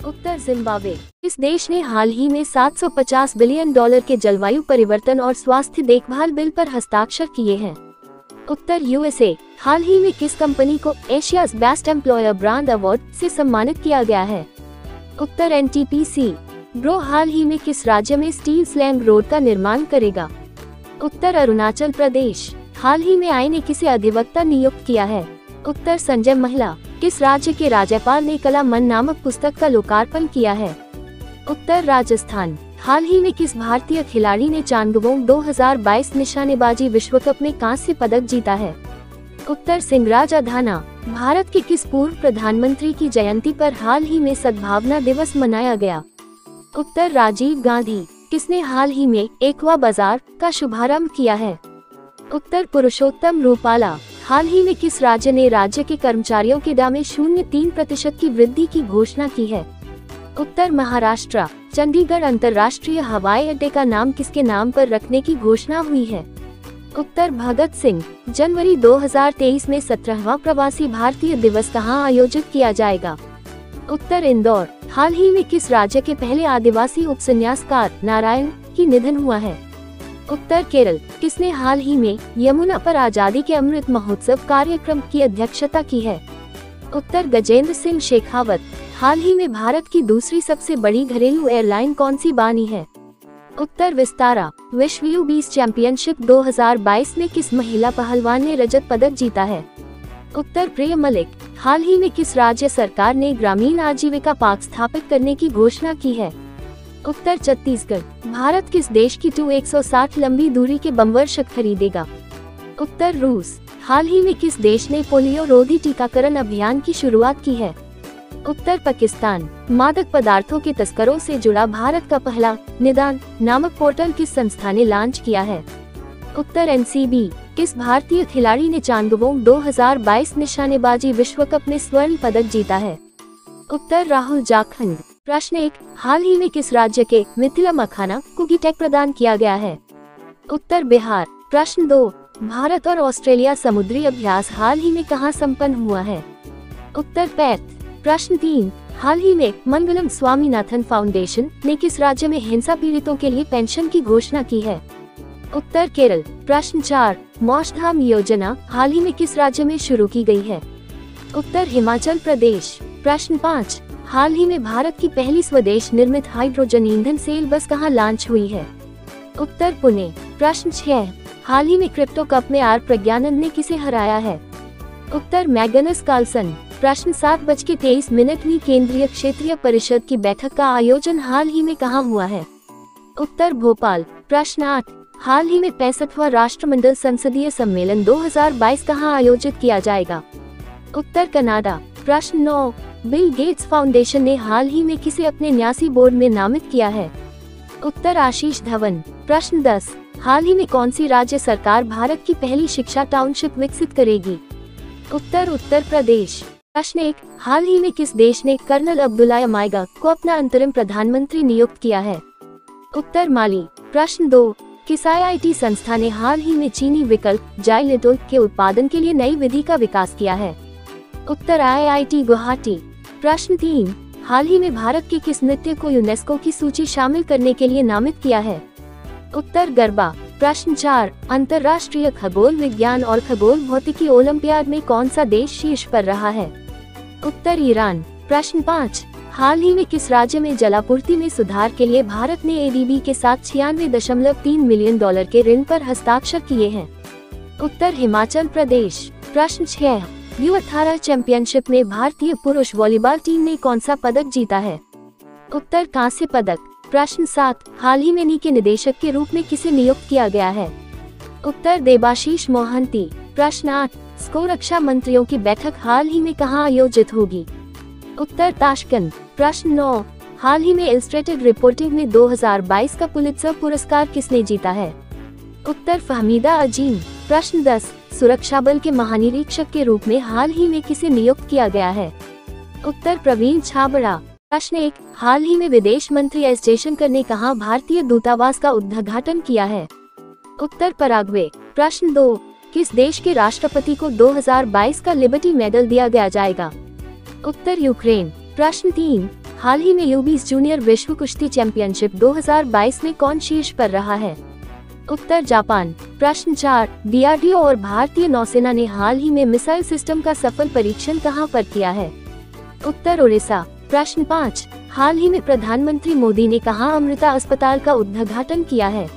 उत्तर जिम्बाब्वे। इस देश ने हाल ही में $750 बिलियन के जलवायु परिवर्तन और स्वास्थ्य देखभाल बिल पर हस्ताक्षर किए हैं? उत्तर USA। हाल ही में किस कंपनी को Asia's best employer brand award से सम्मानित किया गया है? उत्तर NTPC। ब्रो हाल ही में किस राज्य में स्टील स्लैंग रोड का निर्माण करेगा? उत्तर अरुणाचल प्रदेश। हाल ही में आई ने किसे अधिवक्ता नियुक्त किया है? उत्तर संजय महिला। किस राज्य के राज्यपाल ने कला मन नामक पुस्तक का लोकार्पण किया है? उत्तर राजस्थान। हाल ही में किस भारतीय खिलाड़ी ने चांगवोंग 2022 निशानेबाजी विश्व कप में कांस्य पदक जीता है? उत्तर सिंगराज अधाना। भारत के किस पूर्व प्रधानमंत्री की जयंती पर हाल ही में सद्भावना दिवस मनाया गया? उत्तर राजीव गांधी। किसने हाल ही में एक्वा बाजार का शुभारंभ किया है? उत्तर पुरुषोत्तम रूपाला। हाल ही में किस राज्य ने राज्य के कर्मचारियों के दाम में 0.3% की वृद्धि की घोषणा की है? उत्तर महाराष्ट्र। चंडीगढ़ अंतर्राष्ट्रीय हवाई अड्डे का नाम किसके नाम पर रखने की घोषणा हुई है? उत्तर भगत सिंह। जनवरी 2023 में 17वां प्रवासी भारतीय दिवस कहां आयोजित किया जाएगा? उत्तर इंदौर। हाल ही में किस राज्य के पहले आदिवासी उपन्यासकार नारायण की निधन हुआ है? उत्तर केरल। किसने हाल ही में यमुना पर आजादी के अमृत महोत्सव कार्यक्रम की अध्यक्षता की है? उत्तर गजेंद्र सिंह शेखावत। हाल ही में भारत की दूसरी सबसे बड़ी घरेलू एयरलाइन कौन सी बनी है? उत्तर विस्तारा। विश्व U20 चैंपियनशिप 2022 में किस महिला पहलवान ने रजत पदक जीता है? उत्तर प्रिय मलिक। हाल ही में किस राज्य सरकार ने ग्रामीण आजीविका पार्क स्थापित करने की घोषणा की है? उत्तर छत्तीसगढ़। भारत किस देश की Tu-160 लंबी दूरी के बमवर्ष खरीदेगा? उत्तर रूस। हाल ही में किस देश ने पोलियो रोधी टीकाकरण अभियान की शुरुआत की है? उत्तर पाकिस्तान। मादक पदार्थों के तस्करों से जुड़ा भारत का पहला निदान नामक पोर्टल किस संस्था ने लॉन्च किया है? उत्तर NCB। किस भारतीय खिलाड़ी ने चांगवोंग 2022 निशानेबाजी विश्व कप में स्वर्ण पदक जीता है? उत्तर राहुल जाखंड। प्रश्न 1। हाल ही में किस राज्य के मिथिला मखाना को गिटेक प्रदान किया गया है? उत्तर बिहार। प्रश्न 2। भारत और ऑस्ट्रेलिया समुद्री अभ्यास हाल ही में कहां संपन्न हुआ है? उत्तर पैथ। प्रश्न 3। हाल ही में मंगलम स्वामीनाथन फाउंडेशन ने किस राज्य में हिंसा पीड़ितों के लिए पेंशन की घोषणा की है? उत्तर केरल। प्रश्न 4। मोक्षधाम योजना हाल ही में किस राज्य में शुरू की गई है? उत्तर हिमाचल प्रदेश। प्रश्न 5। हाल ही में भारत की पहली स्वदेश निर्मित हाइड्रोजन ईंधन सेल बस कहां लॉन्च हुई है? उत्तर पुणे। प्रश्न 6। हाल ही में क्रिप्टो कप में आर प्रज्ञानंद ने किसे हराया है? उत्तर मैग्नस कार्लसन। प्रश्न 7:23 में केंद्रीय क्षेत्रीय परिषद की बैठक का आयोजन हाल ही में कहां हुआ है? उत्तर भोपाल। प्रश्न 8। हाल ही में 65वां राष्ट्रमंडल संसदीय सम्मेलन 2022 कहां आयोजित किया जाएगा? उत्तर कनाडा। प्रश्न 9। बिल गेट्स फाउंडेशन ने हाल ही में किसे अपने न्यासी बोर्ड में नामित किया है? उत्तर आशीष धवन। प्रश्न 10। हाल ही में कौन सी राज्य सरकार भारत की पहली शिक्षा टाउनशिप विकसित करेगी? उत्तर उत्तर प्रदेश। प्रश्न 1। हाल ही में किस देश ने कर्नल अब्दुल्ला यमाइगा को अपना अंतरिम प्रधानमंत्री नियुक्त किया है? उत्तर माली। प्रश्न 2। किस IIT संस्था ने हाल ही में चीनी विकल्प जाइलिटोल के उत्पादन के लिए नई विधि का विकास किया है? उत्तर IIT गुवाहाटी। प्रश्न 3। हाल ही में भारत के किस नृत्य को यूनेस्को की सूची शामिल करने के लिए नामित किया है? उत्तर गरबा। प्रश्न 4। अंतर्राष्ट्रीय खगोल विज्ञान और खगोल भौतिकी ओलंपियाड में कौन सा देश शीर्ष पर रहा है? उत्तर ईरान। प्रश्न 5। हाल ही में किस राज्य में जलापूर्ति में सुधार के लिए भारत ने ADB के साथ $96.3 मिलियन के ऋण पर हस्ताक्षर किए हैं? उत्तर हिमाचल प्रदेश। प्रश्न 6। U18 चैंपियनशिप में भारतीय पुरुष वॉलीबॉल टीम ने कौन सा पदक जीता है? उत्तर कांस्य पदक। प्रश्न 7। हाल ही में नी के निदेशक के रूप में किसे नियुक्त किया गया है? उत्तर देबाशीष मोहंती। प्रश्न 8। स्को रक्षा मंत्रियों की बैठक हाल ही में कहां आयोजित होगी? उत्तर ताशकंद। प्रश्न 9। हाल ही में इलस्ट्रेटेड रिपोर्टिंग में 2022 का पुलित्जर पुरस्कार किसने जीता है? उत्तर फहमीदा अजीम। प्रश्न 10। सुरक्षा बल के महानिरीक्षक के रूप में हाल ही में किसे नियुक्त किया गया है? उत्तर प्रवीण छाबड़ा। प्रश्न 1, हाल ही में विदेश मंत्री एस जयशंकर ने कहां भारतीय दूतावास का उद्घाटन किया है? उत्तर पराग्वे। प्रश्न 2, किस देश के राष्ट्रपति को 2022 का लिबर्टी मेडल दिया गया जाएगा? उत्तर यूक्रेन। प्रश्न 3, हाल ही में U20 जूनियर विश्व कुश्ती चैंपियनशिप 2022 में कौन शीर्ष पर रहा है? उत्तर जापान। प्रश्न 4, DRDO और भारतीय नौसेना ने हाल ही में मिसाइल सिस्टम का सफल परीक्षण कहां पर किया है? उत्तर उड़ीसा। प्रश्न 5, हाल ही में प्रधानमंत्री मोदी ने कहां अमृता अस्पताल का उद्घाटन किया है?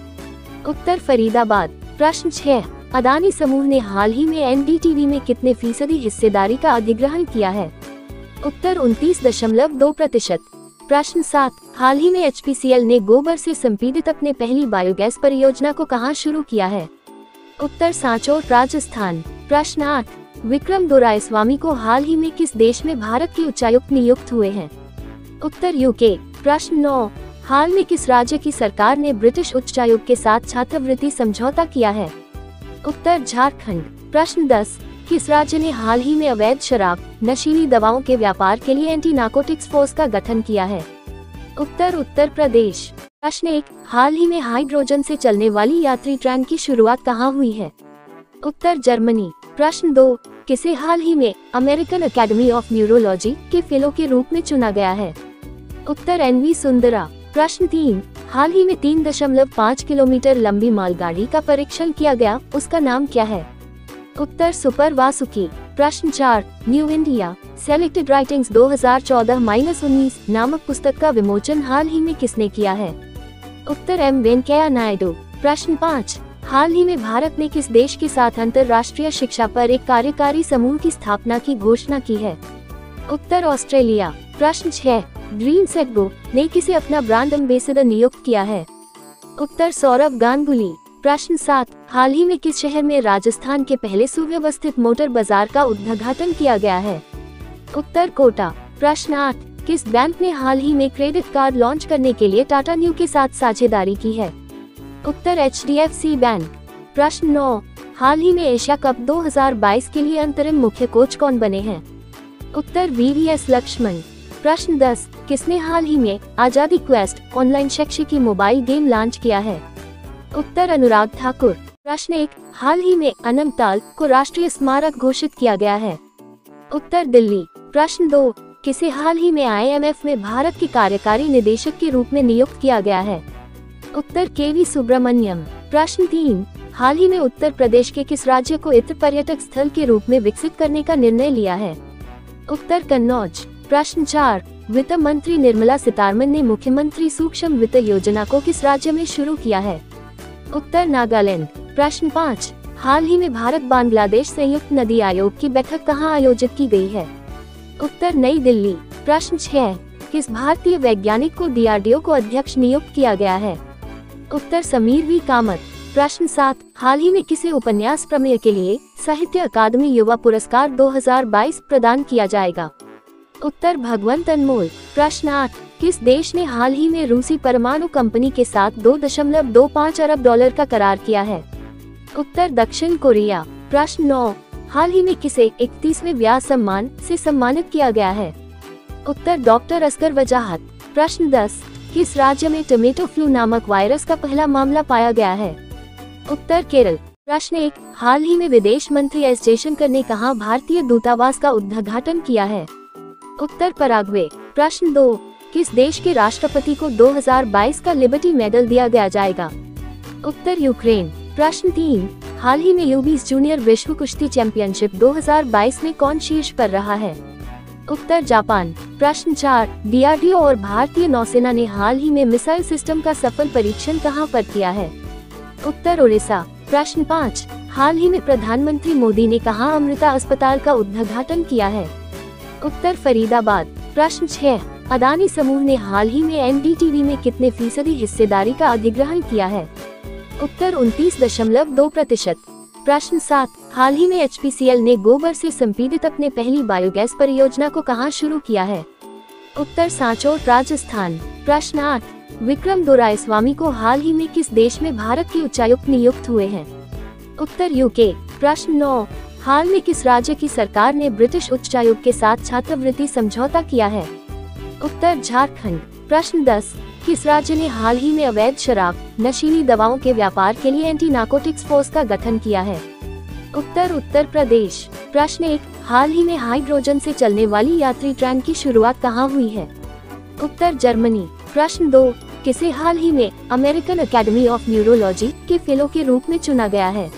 उत्तर फरीदाबाद। प्रश्न 6, अदानी समूह ने हाल ही में NDTV में कितने फीसदी हिस्सेदारी का अधिग्रहण किया है? उत्तर 29.2%। प्रश्न 7, हाल ही में HPCL ने गोबर से संपीड़ित अपने पहली बायोगैस परियोजना को कहां शुरू किया है? उत्तर सांचौर राजस्थान। प्रश्न 8, विक्रम दोरायस्वामी को हाल ही में किस देश में भारत के उच्चायुक्त नियुक्त हुए हैं? उत्तर UK। प्रश्न 9, हाल में किस राज्य की सरकार ने ब्रिटिश उच्चायुक्त के साथ छात्रवृत्ति समझौता किया है? उत्तर झारखंड। प्रश्न 10, किस राज्य ने हाल ही में अवैध शराब, नशीली दवाओं के व्यापार के लिए एंटी नार्कोटिक्स फोर्स का गठन किया है? उत्तर प्रदेश। प्रश्न 1, हाल ही में हाइड्रोजन से चलने वाली यात्री ट्रेन की शुरुआत कहां हुई है? उत्तर जर्मनी। प्रश्न 2, किसे हाल ही में अमेरिकन अकेडमी ऑफ न्यूरोलॉजी के फेलो के रूप में चुना गया है? उत्तर NV सुंदरा। प्रश्न 3, हाल ही में 3.5 किलोमीटर लंबी मालगाड़ी का परीक्षण किया गया, उसका नाम क्या है? उत्तर सुपर वासुकी। प्रश्न 4, न्यू इंडिया सेलेक्टेड राइटिंग्स 2014-19 नामक पुस्तक का विमोचन हाल ही में किसने किया है? उत्तर M वेंकैया नायडू। प्रश्न 5, हाल ही में भारत ने किस देश के साथ अंतर्राष्ट्रीय शिक्षा पर एक कार्यकारी समूह की स्थापना की घोषणा की है? उत्तर ऑस्ट्रेलिया। प्रश्न 6, ड्रीम सेट गो ने किसे अपना ब्रांड एम्बेसडर नियुक्त किया है? उत्तर सौरभ गांगुली। प्रश्न 7, हाल ही में किस शहर में राजस्थान के पहले सुव्यवस्थित मोटर बाजार का उद्घाटन किया गया है? उत्तर कोटा। प्रश्न 8, किस बैंक ने हाल ही में क्रेडिट कार्ड लॉन्च करने के लिए टाटा न्यू के साथ साझेदारी की है? उत्तर HDFC बैंक। प्रश्न 9, हाल ही में एशिया कप 2022 के लिए अंतरिम मुख्य कोच कौन बने हैं? उत्तर VVS लक्ष्मण। प्रश्न 10, किसने हाल ही में आजादी क्वेस्ट ऑनलाइन शैक्षिकी मोबाइल गेम लॉन्च किया है? उत्तर अनुराग ठाकुर। प्रश्न 1, हाल ही में अनंतताल को राष्ट्रीय स्मारक घोषित किया गया है? उत्तर दिल्ली। प्रश्न 2, किसे हाल ही में IMF में भारत के कार्यकारी निदेशक के रूप में नियुक्त किया गया है? उत्तर KV सुब्रमण्यम। प्रश्न 3, हाल ही में उत्तर प्रदेश के किस राज्य को इत्र पर्यटक स्थल के रूप में विकसित करने का निर्णय लिया है? उत्तर कन्नौज। प्रश्न 4, वित्त मंत्री निर्मला सीतारमण ने मुख्यमंत्री सूक्ष्म वित्त योजना को किस राज्य में शुरू किया है? उत्तर नागालैंड। प्रश्न 5, हाल ही में भारत बांग्लादेश संयुक्त नदी आयोग की बैठक कहां आयोजित की गई है? उत्तर नई दिल्ली। प्रश्न 6, किस भारतीय वैज्ञानिक को DRDO को अध्यक्ष नियुक्त किया गया है? उत्तर समीर V कामत। प्रश्न 7, हाल ही में किसे उपन्यास प्रमेय के लिए साहित्य अकादमी युवा पुरस्कार 2022 प्रदान किया जाएगा? उत्तर भगवंत अनमोल। प्रश्न 8, किस देश ने हाल ही में रूसी परमाणु कंपनी के साथ $2.25 अरब का करार किया है? उत्तर दक्षिण कोरिया। प्रश्न 9, हाल ही में किसे 31वें व्यास सम्मान से सम्मानित किया गया है? उत्तर डॉक्टर असगर वजाहत। प्रश्न 10, किस राज्य में टोमेटो फ्लू नामक वायरस का पहला मामला पाया गया है? उत्तर केरल। प्रश्न 1, हाल ही में विदेश मंत्री एस जयशंकर ने कहां भारतीय दूतावास का उद्घाटन किया है? उत्तर पराग्वे। प्रश्न 2, किस देश के राष्ट्रपति को 2022 का लिबर्टी मेडल दिया गया जाएगा? उत्तर यूक्रेन। प्रश्न 3, हाल ही में U20 जूनियर विश्व कुश्ती चैंपियनशिप 2022 में कौन शीर्ष पर रहा है? उत्तर जापान। प्रश्न 4, DRDO और भारतीय नौसेना ने हाल ही में मिसाइल सिस्टम का सफल परीक्षण कहां पर किया है? उत्तर उड़ीसा। प्रश्न 5, हाल ही में प्रधानमंत्री मोदी ने कहां अमृता अस्पताल का उद्घाटन किया है? उत्तर फरीदाबाद। प्रश्न 6, अदानी समूह ने हाल ही में NDTV में कितने फीसदी हिस्सेदारी का अधिग्रहण किया है? उत्तर 29.2%। प्रश्न 7, हाल ही में HPCL ने गोबर से संपीड़ित अपने पहली बायोगैस परियोजना को कहां शुरू किया है? उत्तर सांचौर राजस्थान। प्रश्न 8, विक्रम दोरायस्वामी को हाल ही में किस देश में भारत के उच्चायुक्त नियुक्त हुए हैं? उत्तर UK। प्रश्न 9, हाल में किस राज्य की सरकार ने ब्रिटिश उच्चायोग के साथ छात्रवृत्ति समझौता किया है? उत्तर झारखंड। प्रश्न 10, किस राज्य ने हाल ही में अवैध शराब, नशीली दवाओं के व्यापार के लिए एंटी नार्कोटिक्स फोर्स का गठन किया है? उत्तर उत्तर प्रदेश। प्रश्न 1, हाल ही में हाइड्रोजन से चलने वाली यात्री ट्रेन की शुरुआत कहाँ हुई है? उत्तर जर्मनी। प्रश्न 2, किसे हाल ही में अमेरिकन अकेडमी ऑफ न्यूरोलॉजी के फेलो के रूप में चुना गया है?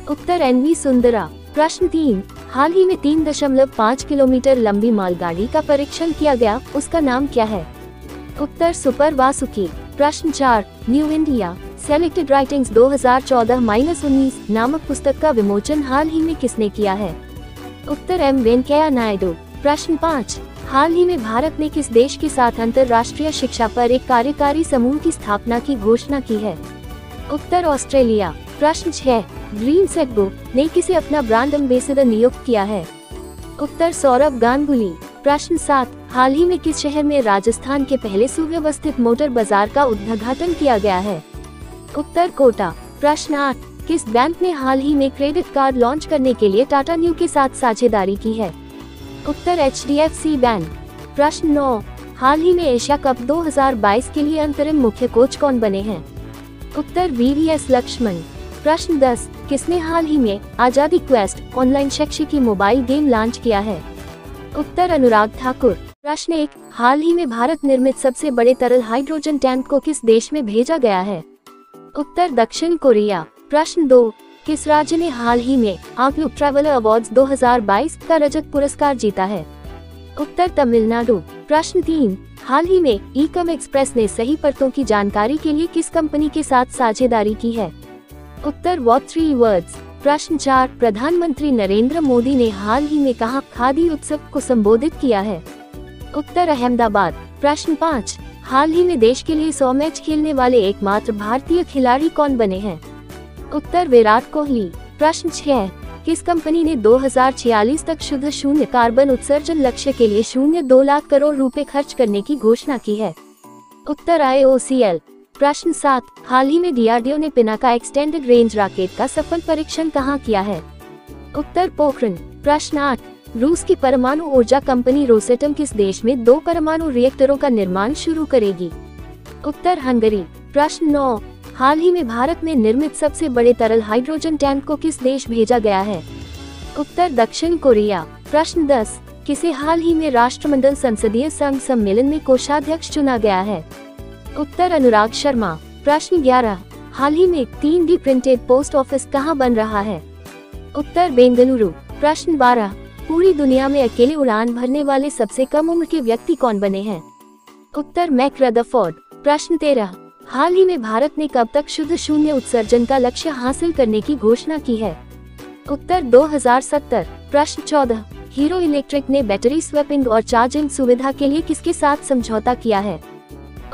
उत्तर NV सुंदरा। प्रश्न 3, हाल ही में 3.5 किलोमीटर लंबी मालगाड़ी का परीक्षण किया गया, उसका नाम क्या है? उत्तर सुपर वासुकी। प्रश्न 4, न्यू इंडिया सेलेक्टेड राइटिंग्स 2014-19 नामक पुस्तक का विमोचन हाल ही में किसने किया है? उत्तर M वेंकैया नायडू। प्रश्न 5, हाल ही में भारत ने किस देश के साथ अंतर्राष्ट्रीय शिक्षा पर एक कार्यकारी समूह की स्थापना की घोषणा की है? उत्तर ऑस्ट्रेलिया। प्रश्न 6, ग्रीन सेटबो ने किसे अपना ब्रांड एम्बेसडर नियुक्त किया है? उत्तर सौरभ गांगुली। प्रश्न 7, हाल ही में किस शहर में राजस्थान के पहले सुव्यवस्थित मोटर बाजार का उद्घाटन किया गया है? उत्तर कोटा। प्रश्न 8, किस बैंक ने हाल ही में क्रेडिट कार्ड लॉन्च करने के लिए टाटा न्यू के साथ साझेदारी की है? उत्तर HDFC बैंक। प्रश्न 9, हाल ही में एशिया कप 2022 के लिए अंतरिम मुख्य कोच कौन बने हैं? उत्तर VVS लक्ष्मण। प्रश्न 10, किसने हाल ही में आजादी क्वेस्ट ऑनलाइन शैक्षिकी मोबाइल गेम लॉन्च किया है? उत्तर अनुराग ठाकुर। प्रश्न 1, हाल ही में भारत निर्मित सबसे बड़े तरल हाइड्रोजन टैंक को किस देश में भेजा गया है? उत्तर दक्षिण कोरिया। प्रश्न 2, किस राज्य ने हाल ही में आउटलुक ट्रैवलर अवार्ड्स 2022 का रजत पुरस्कार जीता है? उत्तर तमिलनाडु। प्रश्न 3, हाल ही में ईकम एक्सप्रेस ने सही परतों की जानकारी के लिए किस कंपनी के साथ साझेदारी की है? उत्तर What3 Words। प्रश्न 4, प्रधानमंत्री नरेंद्र मोदी ने हाल ही में कहाँ खादी उत्सव को संबोधित किया है? उत्तर अहमदाबाद। प्रश्न 5, हाल ही में देश के लिए 100 मैच खेलने वाले एकमात्र भारतीय खिलाड़ी कौन बने हैं? उत्तर विराट कोहली। प्रश्न 6, किस कंपनी ने 2046 तक शुद्ध शून्य कार्बन उत्सर्जन लक्ष्य के लिए 0.2 लाख करोड़ रुपए खर्च करने की घोषणा की है? उत्तर IOCL। प्रश्न 7, हाल ही में DRDO ने पिनाका एक्सटेंडेड रेंज रॉकेट का सफल परीक्षण कहाँ किया है? उत्तर पोखरण। प्रश्न 8, रूस की परमाणु ऊर्जा कंपनी रोसेटम किस देश में 2 परमाणु रिएक्टरों का निर्माण शुरू करेगी? उत्तर हंगरी। प्रश्न 9, हाल ही में भारत में निर्मित सबसे बड़े तरल हाइड्रोजन टैंक को किस देश भेजा गया है? उत्तर दक्षिण कोरिया। प्रश्न 10, किसे हाल ही में राष्ट्रमंडल संसदीय संघ सम्मेलन में कोषाध्यक्ष चुना गया है? उत्तर अनुराग शर्मा। प्रश्न 11, हाल ही में 3D प्रिंटेड पोस्ट ऑफिस कहाँ बन रहा है? उत्तर बेंगलुरु। प्रश्न 12, पूरी दुनिया में अकेले उड़ान भरने वाले सबसे कम उम्र के व्यक्ति कौन बने हैं? उत्तर मैक रदरफोर्ड। प्रश्न 13, हाल ही में भारत ने कब तक शुद्ध शून्य उत्सर्जन का लक्ष्य हासिल करने की घोषणा की है? उत्तर 2070। प्रश्न 14, हीरो इलेक्ट्रिक ने बैटरी स्वैपिंग और चार्जिंग सुविधा के लिए किसके साथ समझौता किया है?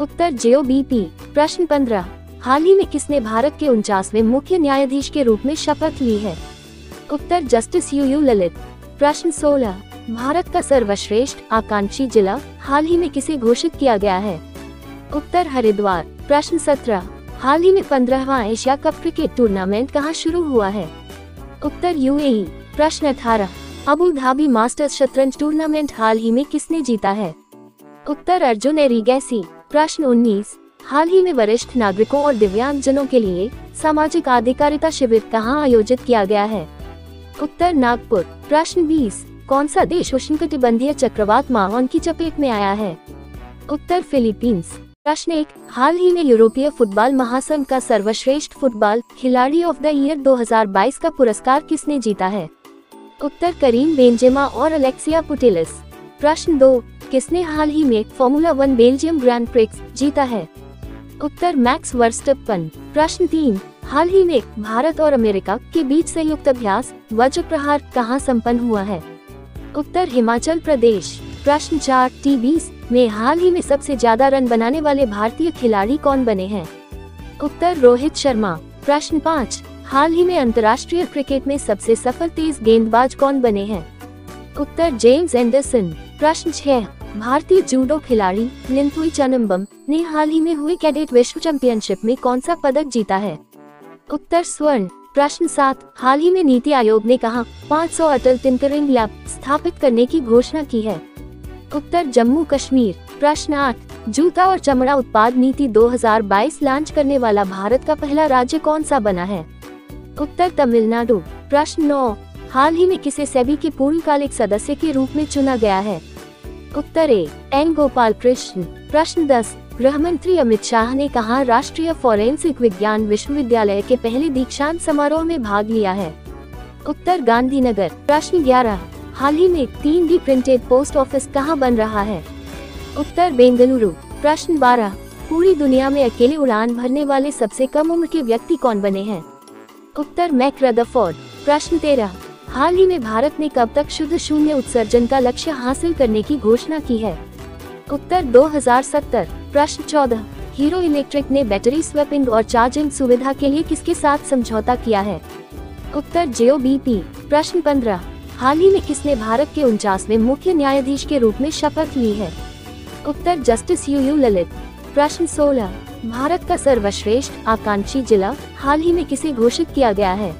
उत्तर JOBP। प्रश्न 15, हाल ही में किसने भारत के 49वें मुख्य न्यायाधीश के रूप में शपथ ली है? उत्तर जस्टिस UU ललित। प्रश्न 16, भारत का सर्वश्रेष्ठ आकांक्षी जिला हाल ही में किसे घोषित किया गया है? उत्तर हरिद्वार। प्रश्न 17, हाल ही में 15वां एशिया कप क्रिकेट टूर्नामेंट कहां शुरू हुआ है? उत्तर UAE। प्रश्न 18, अबू धाबी मास्टर्स शतरंज टूर्नामेंट हाल ही में किसने जीता है? उत्तर अर्जुन एरिगैसी। प्रश्न 19, हाल ही में वरिष्ठ नागरिकों और दिव्यांगजनों के लिए सामाजिक अधिकारिता शिविर कहां आयोजित किया गया है? उत्तर नागपुर। प्रश्न 20, कौन सा देश उष्णकटिबंधीय चक्रवात माओन की चपेट में आया है? उत्तर फिलीपींस। प्रश्न 1, हाल ही में यूरोपीय फुटबॉल महासंघ का सर्वश्रेष्ठ फुटबॉल खिलाड़ी ऑफ द ईयर 2022 का पुरस्कार किसने जीता है? उत्तर करीम बेंजेमा और अलेक्सिया पुटेलिस। प्रश्न 2, किसने हाल ही में फॉर्मूला 1 बेल्जियम ग्रैंड प्रिक्स जीता है? उत्तर मैक्स वर्स्टप्पन। प्रश्न 3, हाल ही में भारत और अमेरिका के बीच संयुक्त अभ्यास वज्र प्रहार कहाँ संपन्न हुआ है? उत्तर हिमाचल प्रदेश। प्रश्न 4, T20 में हाल ही में सबसे ज्यादा रन बनाने वाले भारतीय खिलाड़ी कौन बने हैं? उत्तर रोहित शर्मा। प्रश्न 5, हाल ही में अंतर्राष्ट्रीय क्रिकेट में सबसे सफल तेज गेंदबाज कौन बने हैं? उत्तर जेम्स एंडरसन। प्रश्न 6, भारतीय जूडो खिलाड़ी लिंथुई चनम्बम ने हाल ही में हुए कैडेट विश्व चैंपियनशिप में कौन सा पदक जीता है? उत्तर स्वर्ण। प्रश्न 7, हाल ही में नीति आयोग ने कहा 500 अटल टिंकरिंग लैब स्थापित करने की घोषणा की है? उत्तर जम्मू कश्मीर। प्रश्न 8, जूता और चमड़ा उत्पाद नीति 2022 लॉन्च करने वाला भारत का पहला राज्य कौन सा बना है? उत्तर तमिलनाडु। प्रश्न 9, हाल ही में किसे सेबी के पूर्णकालिक सदस्य के रूप में चुना गया है? उत्तर ए, एन गोपाल कृष्ण। प्रश्न 10, गृह मंत्री अमित शाह ने कहा राष्ट्रीय फोरेंसिक विज्ञान विश्वविद्यालय के पहले दीक्षांत समारोह में भाग लिया है? उत्तर गांधीनगर। प्रश्न 11, हाल ही में 3D प्रिंटेड पोस्ट ऑफिस कहाँ बन रहा है? उत्तर बेंगलुरु। प्रश्न 12, पूरी दुनिया में अकेले उड़ान भरने वाले सबसे कम उम्र के व्यक्ति कौन बने हैं? उत्तर मैक रदरफोर्ड। प्रश्न 13, हाल ही में भारत ने कब तक शुद्ध शून्य उत्सर्जन का लक्ष्य हासिल करने की घोषणा की है? उत्तर 2070। प्रश्न 14, हीरो इलेक्ट्रिक ने बैटरी स्वैपिंग और चार्जिंग सुविधा के लिए किसके साथ समझौता किया है? उत्तर JOBP। प्रश्न 15, हाल ही में किसने भारत के 49वें मुख्य न्यायाधीश के रूप में शपथ ली है? उत्तर जस्टिस UU ललित। प्रश्न 16, भारत का सर्वश्रेष्ठ आकांक्षी जिला हाल ही में किसे घोषित किया गया है?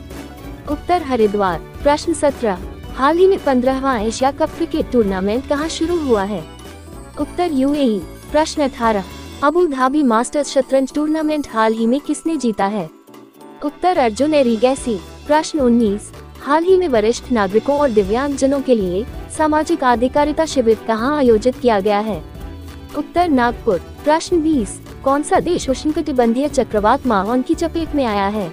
उत्तर हरिद्वार। प्रश्न 17, हाल ही में 15वां एशिया कप क्रिकेट टूर्नामेंट कहां शुरू हुआ है? उत्तर UAE। प्रश्न 18, अबू धाबी मास्टर्स शतरंज टूर्नामेंट हाल ही में किसने जीता है? उत्तर अर्जुन एरिगैसी। प्रश्न 19, हाल ही में वरिष्ठ नागरिकों और दिव्यांगजनों के लिए सामाजिक अधिकारिता शिविर कहां आयोजित किया गया है? उत्तर नागपुर। प्रश्न 20, कौन सा देश उष्णकटिबंधीय चक्रवात माओन की चपेट में आया है?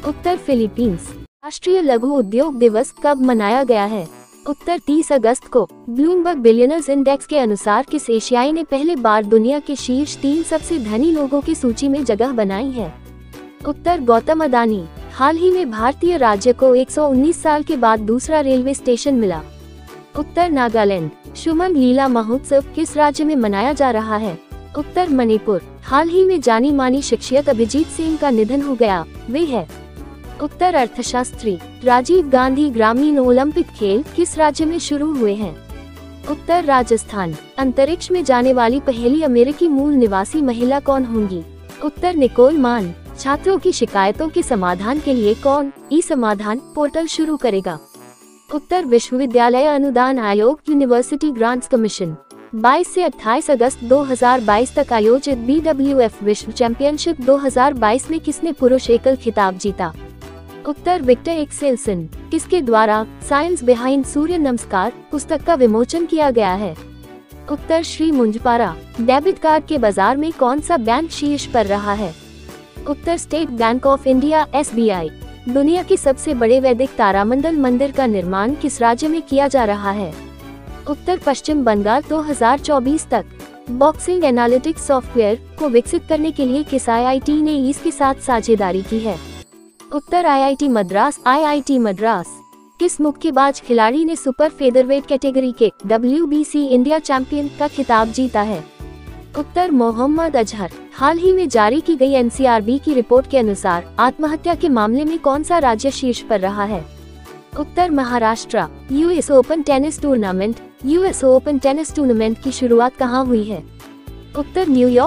उत्तर फिलीपींस। राष्ट्रीय लघु उद्योग दिवस कब मनाया गया है? उत्तर 30 अगस्त को। ब्लूमबर्ग बिलियनर्स इंडेक्स के अनुसार किस एशियाई ने पहले बार दुनिया के शीर्ष 3 सबसे धनी लोगों की सूची में जगह बनाई है? उत्तर गौतम अदानी। हाल ही में भारतीय राज्य को 119 साल के बाद दूसरा रेलवे स्टेशन मिला? उत्तर नागालैंड। शुमंग लीला महोत्सव किस राज्य में मनाया जा रहा है? उत्तर मणिपुर। हाल ही में जानी मानी शख्सियत अभिजीत सिंह का निधन हो गया, वे है? उत्तर अर्थशास्त्री। राजीव गांधी ग्रामीण ओलंपिक खेल किस राज्य में शुरू हुए हैं? उत्तर राजस्थान। अंतरिक्ष में जाने वाली पहली अमेरिकी मूल निवासी महिला कौन होंगी? उत्तर निकोल मान। छात्रों की शिकायतों के समाधान के लिए कौन ई समाधान पोर्टल शुरू करेगा? उत्तर विश्वविद्यालय अनुदान आयोग यूनिवर्सिटी ग्रांट्स कमीशन। 22 से 28 अगस्त 2022 तक आयोजित BWF विश्व चैंपियनशिप 2022 में किसने पुरुष एकल खिताब जीता? उत्तर विक्टर एक्सेल्सन। किसके द्वारा साइंस बिहाइंड सूर्य नमस्कार पुस्तक का विमोचन किया गया है? उत्तर श्री मुंजपारा। डेबिट कार्ड के बाजार में कौन सा बैंक शीर्ष पर रहा है? उत्तर state bank of India SBI। दुनिया के सबसे बड़े वैदिक तारामंडल मंदिर का निर्माण किस राज्य में किया जा रहा है? उत्तर पश्चिम बंगाल। 2024 तक बॉक्सिंग एनालिटिक्स सॉफ्टवेयर को विकसित करने के लिए किस IIT ने इसके साथ साझेदारी की है? उत्तर IIT मद्रास। IIT मद्रास। किस मुक्केबाज खिलाड़ी ने सुपर फेदरवेट कैटेगरी के WBC इंडिया चैंपियन का खिताब जीता है? उत्तर मोहम्मद अजहर। हाल ही में जारी की गई NCRB की रिपोर्ट के अनुसार आत्महत्या के मामले में कौन सा राज्य शीर्ष पर रहा है? उत्तर Maharashtra. US open tennis tournament की शुरुआत कहाँ हुई है? उत्तर न्यूयॉर्क।